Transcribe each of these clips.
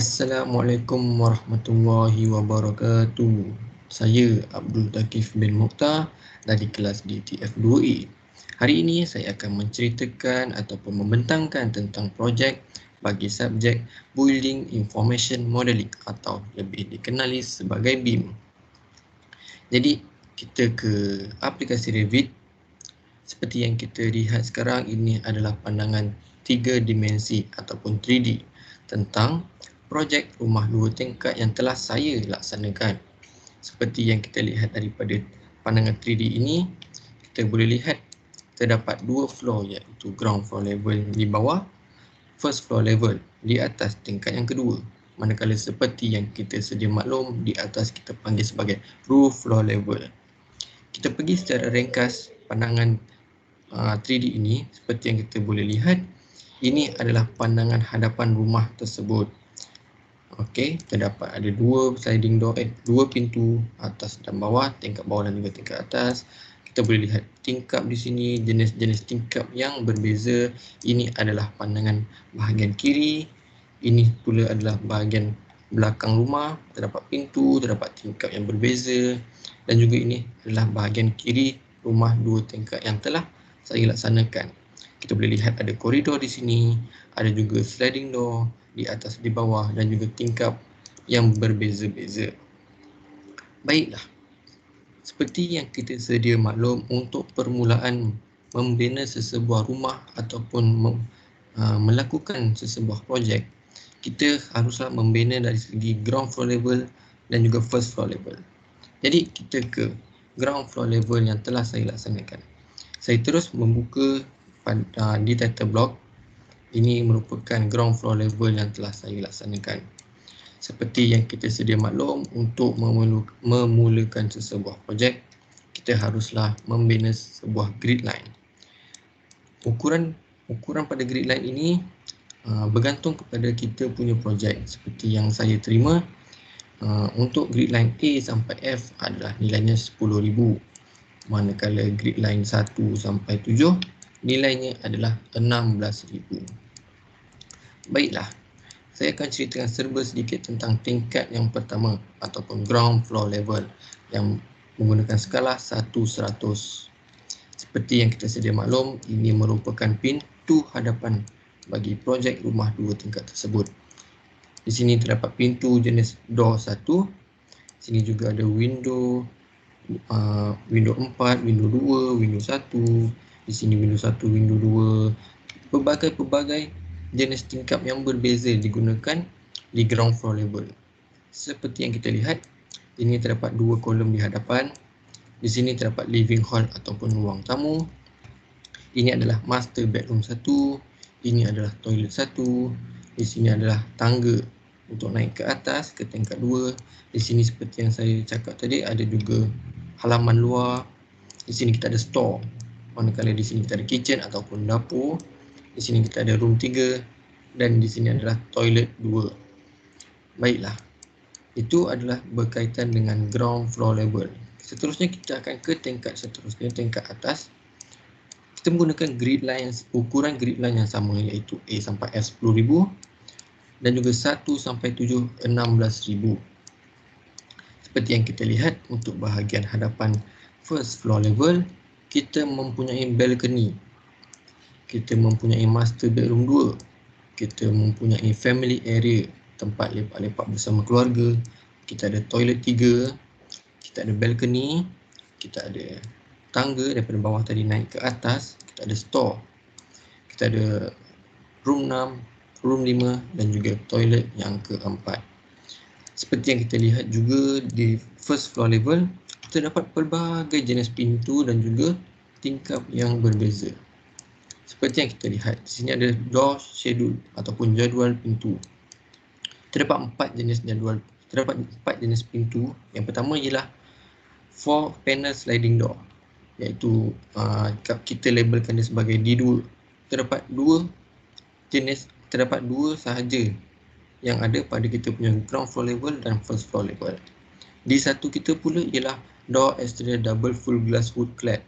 Assalamualaikum warahmatullahi wabarakatuh. Saya Abdul Takif bin Mukhtar dari kelas DTF2A. Hari ini saya akan menceritakan ataupun membentangkan tentang projek bagi subjek Building Information Modeling atau lebih dikenali sebagai BIM. Jadi kita ke aplikasi Revit. Seperti yang kita lihat sekarang, ini adalah pandangan 3 dimensi ataupun 3D tentang projek rumah 2 tingkat yang telah saya laksanakan. Seperti yang kita lihat daripada pandangan 3D ini, kita boleh lihat terdapat 2 floor, iaitu ground floor level di bawah, first floor level di atas tingkat yang kedua. Manakala seperti yang kita sedia maklum, di atas kita panggil sebagai roof floor level. Kita pergi secara ringkas pandangan 3D ini. Seperti yang kita boleh lihat, ini adalah pandangan hadapan rumah tersebut. Okey, terdapat ada 2 sliding door, 2 pintu, atas dan bawah, tingkap bawah dan juga tingkap atas. Kita boleh lihat tingkap di sini, jenis-jenis tingkap yang berbeza. Ini adalah pandangan bahagian kiri, ini pula adalah bahagian belakang rumah. Terdapat pintu, terdapat tingkap yang berbeza, dan juga ini adalah bahagian kiri rumah 2 tingkat yang telah saya laksanakan. Kita boleh lihat ada koridor di sini, ada juga sliding door di atas di bawah, dan juga tingkap yang berbeza-beza. Baiklah, seperti yang kita sedia maklum, untuk permulaan membina sesebuah rumah ataupun melakukan sesebuah projek, kita haruslah membina dari segi ground floor level dan juga first floor level. Jadi kita ke ground floor level yang telah saya laksanakan. Saya terus membuka di title block. Ini merupakan ground floor level yang telah saya laksanakan. Seperti yang kita sedia maklum, untuk memulakan sesebuah projek, kita haruslah membina sebuah grid line. Ukuran pada grid line ini bergantung kepada kita punya projek. Seperti yang saya terima, untuk grid line A sampai F adalah nilainya 10,000. Manakala grid line 1 sampai 7 nilainya adalah 16,000. Baiklah, saya akan ceritakan serba sedikit tentang tingkat yang pertama ataupun ground floor level yang menggunakan skala 1:100. Seperti yang kita sedia maklum, ini merupakan pintu hadapan bagi projek rumah 2 tingkat tersebut. Di sini terdapat pintu jenis door 1. Sini juga ada window 4, window 2, window 1. Di sini window 1, window 2. Pelbagai jenis tingkap yang berbeza digunakan di ground floor level. Seperti yang kita lihat, ini terdapat 2 kolom di hadapan. Di sini terdapat living hall ataupun ruang tamu. Ini adalah master bedroom 1. Ini adalah toilet 1. Di sini adalah tangga untuk naik ke atas ke tingkat 2. Di sini seperti yang saya cakap tadi, ada juga halaman luar. Di sini kita ada store. Manakala di sini kita ada kitchen ataupun dapur. Di sini kita ada room 3 dan di sini adalah toilet 2. Baiklah, itu adalah berkaitan dengan ground floor level. Seterusnya kita akan ke tingkat seterusnya, tingkat atas. Kita menggunakan grid line, ukuran grid line yang sama, iaitu A sampai F 10,000 dan juga 1 sampai 7 16,000. Seperti yang kita lihat, untuk bahagian hadapan first floor level, kita mempunyai balcony. Kita mempunyai master bedroom 2. Kita mempunyai family area, tempat lepak-lepak bersama keluarga. Kita ada toilet 3. Kita ada balcony. Kita ada tangga daripada bawah tadi naik ke atas. Kita ada store. Kita ada room 6, room 5 dan juga toilet yang keempat. Seperti yang kita lihat juga di first floor level, terdapat pelbagai jenis pintu dan juga tingkap yang berbeza. Seperti yang kita lihat, di sini ada door schedule ataupun jadual pintu. Terdapat 4 jenis pintu. Yang pertama ialah 4 panel sliding door, iaitu kita labelkan dia sebagai D2. Terdapat 2 sahaja yang ada pada kita punya ground floor level dan first floor level. D1 kita pula ialah door exterior double full glass wood clad.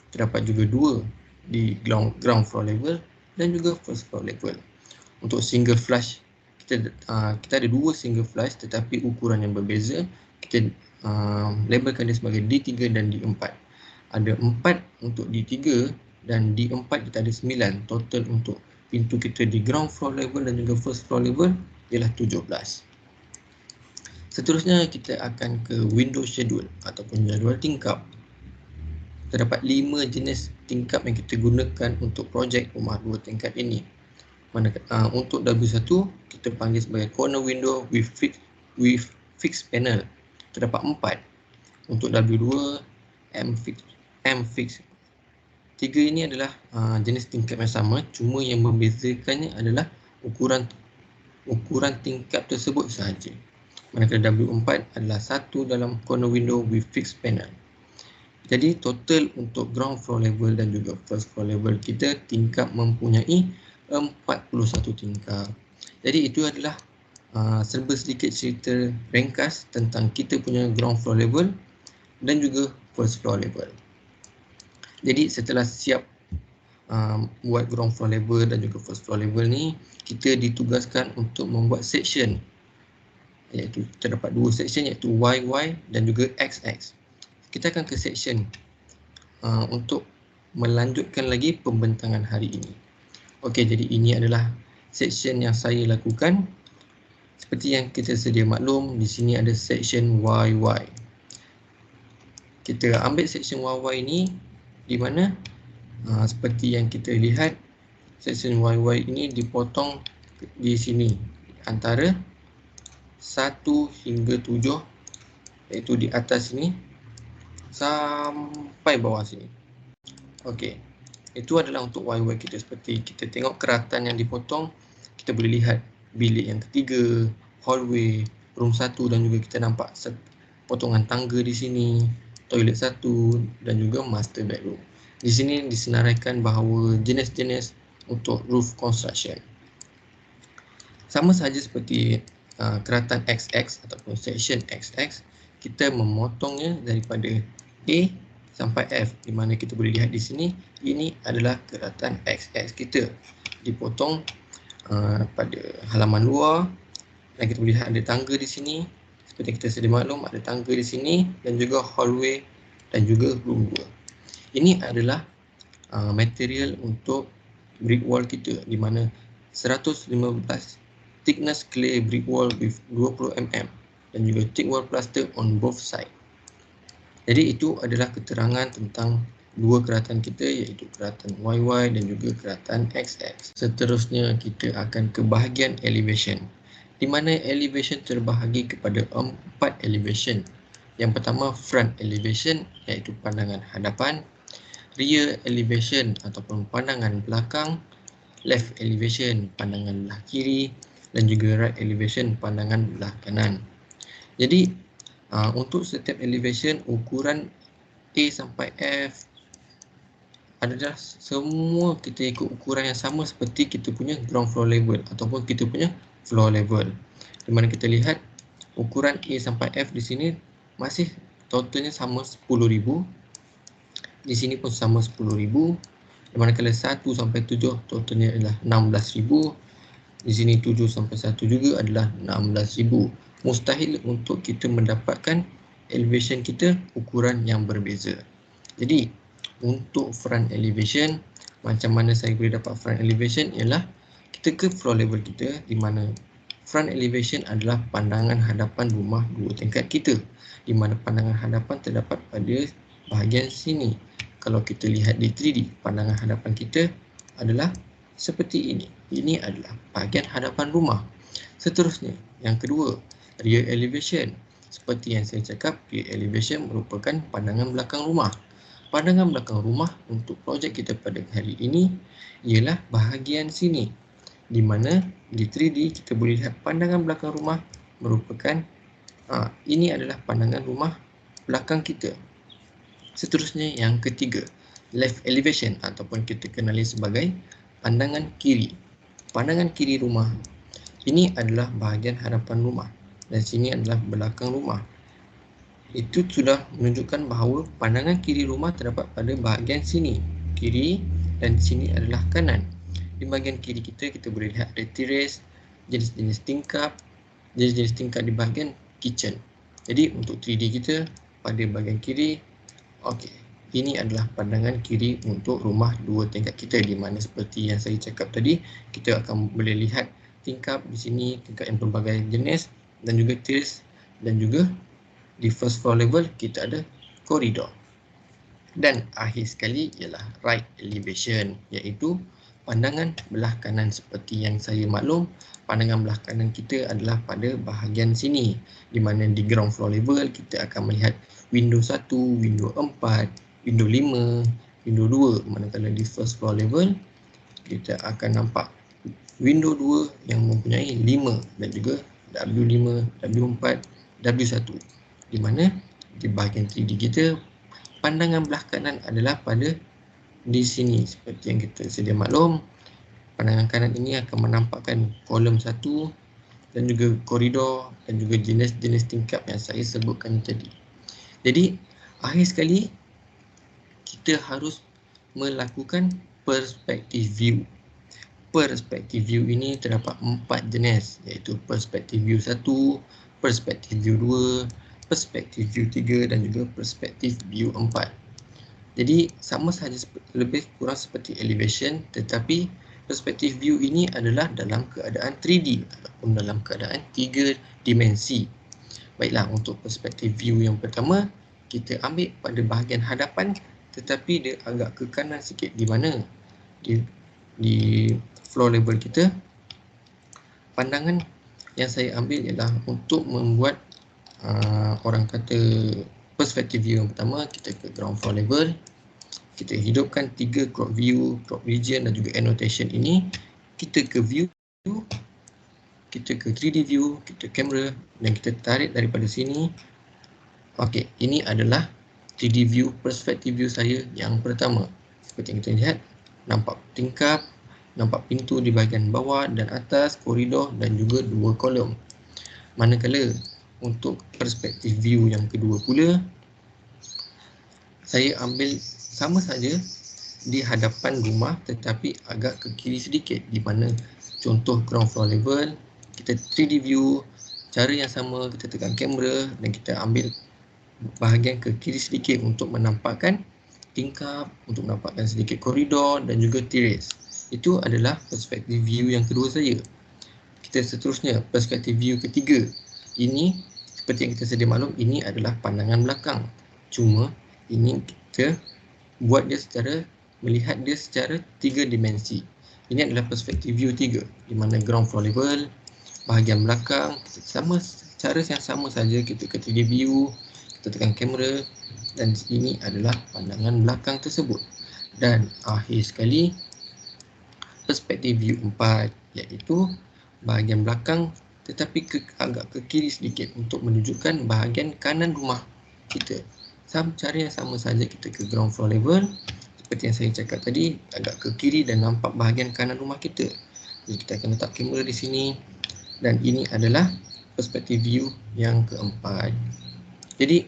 Terdapat juga 2 di ground floor level dan juga first floor level. Untuk single flush kita ada dua single flies tetapi ukuran yang berbeza. Kita labelkan dia sebagai D3 dan D4. Ada 4 untuk D3 dan D4 kita ada 9. Total untuk pintu kita di ground floor level dan juga first floor level ialah 17. Seterusnya kita akan ke window schedule ataupun jadual tingkap. Terdapat 5 jenis tingkap yang kita gunakan untuk projek rumah 2 tingkat ini. Untuk W1 kita panggil sebagai corner window with fixed panel. Terdapat 4. Untuk W2 M fix. 3 ini adalah jenis tingkap yang sama, cuma yang membezakannya adalah ukuran tingkap tersebut sahaja. Manakala W4 adalah satu dalam corner window with fixed panel. Jadi total untuk ground floor level dan juga first floor level kita tingkap mempunyai 41 tingkap. Jadi itu adalah serba sedikit cerita ringkas tentang kita punya ground floor level dan juga first floor level. Jadi setelah siap buat ground floor level dan juga first floor level ni, kita ditugaskan untuk membuat section, iaitu terdapat 2 section iaitu YY dan juga XX. Kita akan ke section untuk melanjutkan lagi pembentangan hari ini. Okey, jadi ini adalah section yang saya lakukan. Seperti yang kita sedia maklum, di sini ada section YY. Kita ambil section YY ini di mana seperti yang kita lihat, section YY ini dipotong di sini antara 1 hingga 7, iaitu di atas sini sampai bawah sini. Okey. Itu adalah untuk YY kita. Seperti kita tengok keratan yang dipotong, kita boleh lihat bilik yang ketiga, hallway, room 1 dan juga kita nampak potongan tangga di sini, toilet 1 dan juga master bedroom. Di sini disenaraikan bahawa jenis-jenis untuk roof construction. Sama sahaja seperti keratan XX ataupun section XX, kita memotongnya daripada A sampai F, di mana kita boleh lihat di sini, ini adalah keratan XX kita. Dipotong pada halaman luar dan kita boleh lihat ada tangga di sini. Seperti kita sedia maklum, ada tangga di sini dan juga hallway dan juga room 2. Ini adalah material untuk brick wall kita, di mana 115 thickness clay brick wall with 20 mm dan juga thick wall plaster on both side. Jadi itu adalah keterangan tentang dua keratan kita, iaitu keratan YY dan juga keratan XX. Seterusnya kita akan ke bahagian elevation, di mana elevation terbahagi kepada 4 elevation. Yang pertama front elevation, iaitu pandangan hadapan, rear elevation ataupun pandangan belakang, left elevation pandangan belah kiri dan juga right elevation pandangan belah kanan. Jadi untuk setiap elevation, ukuran A sampai F adalah semua kita ikut ukuran yang sama seperti kita punya ground floor level ataupun kita punya floor level. Di mana kita lihat ukuran A sampai F di sini masih totalnya sama 10,000. Di sini pun sama 10,000. Di mana kalau 1 sampai 7 totalnya adalah 16,000. Di sini 7 sampai 1 juga adalah 16,000. Mustahil untuk kita mendapatkan elevation kita ukuran yang berbeza. Jadi untuk front elevation, macam mana saya boleh dapat front elevation ialah kita ke floor level kita, di mana front elevation adalah pandangan hadapan rumah 2 tingkat kita, di mana pandangan hadapan terdapat pada bahagian sini. Kalau kita lihat di 3D, pandangan hadapan kita adalah seperti ini. Ini adalah bahagian hadapan rumah. Seterusnya, yang kedua, rear elevation. Seperti yang saya cakap, rear elevation merupakan pandangan belakang rumah. Pandangan belakang rumah untuk projek kita pada hari ini ialah bahagian sini, di mana di 3D kita boleh lihat pandangan belakang rumah merupakan ini adalah pandangan rumah belakang kita. Seterusnya yang ketiga, left elevation ataupun kita kenali sebagai pandangan kiri. Pandangan kiri rumah ini adalah bahagian hadapan rumah dan sini adalah belakang rumah. Itu sudah menunjukkan bahawa pandangan kiri rumah terdapat pada bahagian sini, kiri, dan sini adalah kanan. Di bahagian kiri kita boleh lihat ada terrace jenis-jenis tingkap di bahagian kitchen. Jadi untuk 3D kita pada bahagian kiri, okey, ini adalah pandangan kiri untuk rumah 2 tingkat kita, di mana seperti yang saya cakap tadi, kita akan boleh lihat tingkap di sini, tingkap yang pelbagai jenis dan juga terrace, dan juga di first floor level kita ada koridor. Dan akhir sekali ialah right elevation, iaitu pandangan belah kanan. Seperti yang saya maklum, pandangan belah kanan kita adalah pada bahagian sini, di mana di ground floor level kita akan melihat window 1, window 4, window 5, window 2, manakala di first floor level kita akan nampak window 2 yang mempunyai 5 dan juga W5, W4, W1, di mana di bahagian 3D kita pandangan belah kanan adalah pada di sini. Seperti yang kita sedia maklum, pandangan kanan ini akan menampakkan kolom 1 dan juga koridor dan juga jenis-jenis tingkap yang saya sebutkan tadi. Jadi akhir sekali kita harus melakukan perspective view. Perspective view ini terdapat 4 jenis, iaitu perspective view 1, perspective view 2, perspective view 3 dan juga perspective view 4. Jadi sama sahaja lebih kurang seperti elevation, tetapi perspective view ini adalah dalam keadaan 3D ataupun dalam keadaan 3 dimensi. Baiklah, untuk perspective view yang pertama, kita ambil pada bahagian hadapan, tetapi dia agak ke kanan sikit, di mana di floor level kita. Pandangan yang saya ambil ialah untuk membuat orang kata perspective view yang pertama. Kita ke ground floor level, kita hidupkan 3 crop view, crop region dan juga annotation ini. Kita ke view, kita ke 3D view, kita kamera dan kita tarik daripada sini. Okey, ini adalah 3D view, perspective view saya yang pertama. Seperti yang kita lihat, nampak tingkap, nampak pintu di bahagian bawah dan atas, koridor dan juga 2 kolom. Manakala untuk perspektif view yang kedua pula, saya ambil sama saja di hadapan rumah tetapi agak ke kiri sedikit, di mana contoh ground floor level, kita 3D view, cara yang sama, kita tekan kamera dan kita ambil bahagian ke kiri sedikit untuk menampakkan tingkap, untuk menampakkan sedikit koridor dan juga terrace. Itu adalah perspektif view yang kedua saya. Kita seterusnya, perspektif view ketiga. Ini seperti yang kita sedia maklum, ini adalah pandangan belakang. Cuma ini kita buat dia secara, melihat dia secara 3 dimensi. Ini adalah perspektif view 3, di mana ground floor level, bahagian belakang, sama cara yang sama saja, kita ke 3D view, kita tekan kamera dan ini adalah pandangan belakang tersebut. Dan akhir sekali, perspektif view 4, iaitu bahagian belakang tetapi agak ke kiri sedikit untuk menunjukkan bahagian kanan rumah kita. Cara yang sama saja, kita ke ground floor level, seperti yang saya cakap tadi, agak ke kiri dan nampak bahagian kanan rumah kita. Jadi kita akan letak kamera di sini dan ini adalah perspektif view yang keempat. Jadi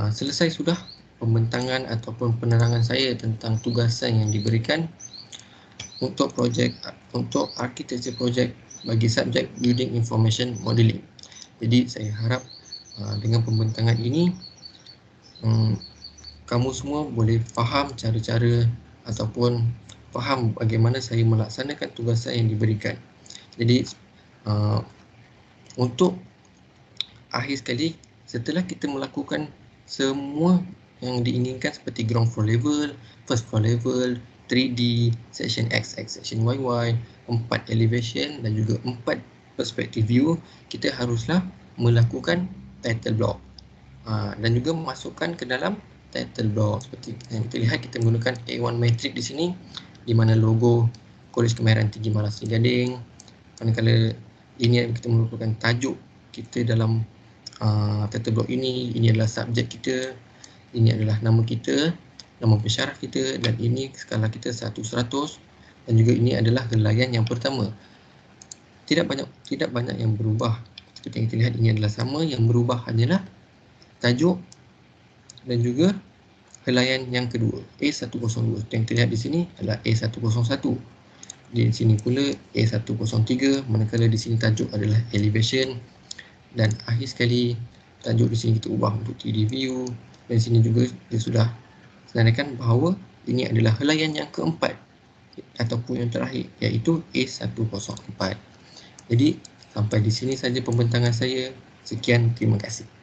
selesai sudah pembentangan ataupun penerangan saya tentang tugasan yang diberikan untuk projek, untuk architecture project bagi subjek Building Information Modeling. Jadi saya harap dengan pembentangan ini kamu semua boleh faham cara-cara ataupun faham bagaimana saya melaksanakan tugasan yang diberikan. Jadi untuk akhir sekali, setelah kita melakukan semua yang diinginkan seperti ground floor level, first floor level, 3D, section XX, section YY, 4 elevation dan juga 4 perspective view, kita haruslah melakukan title block dan juga memasukkan ke dalam title block. Seperti yang kita lihat, kita menggunakan A1 matrix di sini, di mana logo Kolej Kemahiran Tinggi Malas Seri Gading. Manakala ini kita merupakan tajuk kita dalam title block ini adalah subjek kita, ini adalah nama kita, nama pensyarah kita, dan ini skala kita 1/100 dan juga ini adalah helaian yang pertama. Tidak banyak yang berubah. Seperti yang kita lihat, ini adalah sama, yang berubah hanyalah tajuk dan juga helaian yang kedua, A102. Yang kita lihat di sini adalah A101. Di sini pula A103, manakala di sini tajuk adalah elevation. Dan akhir sekali tajuk di sini kita ubah untuk 3D view. Dan sini juga dia sudah senaraikan bahawa ini adalah helaian yang keempat ataupun yang terakhir, iaitu A104. Jadi sampai di sini saja pembentangan saya. Sekian, terima kasih.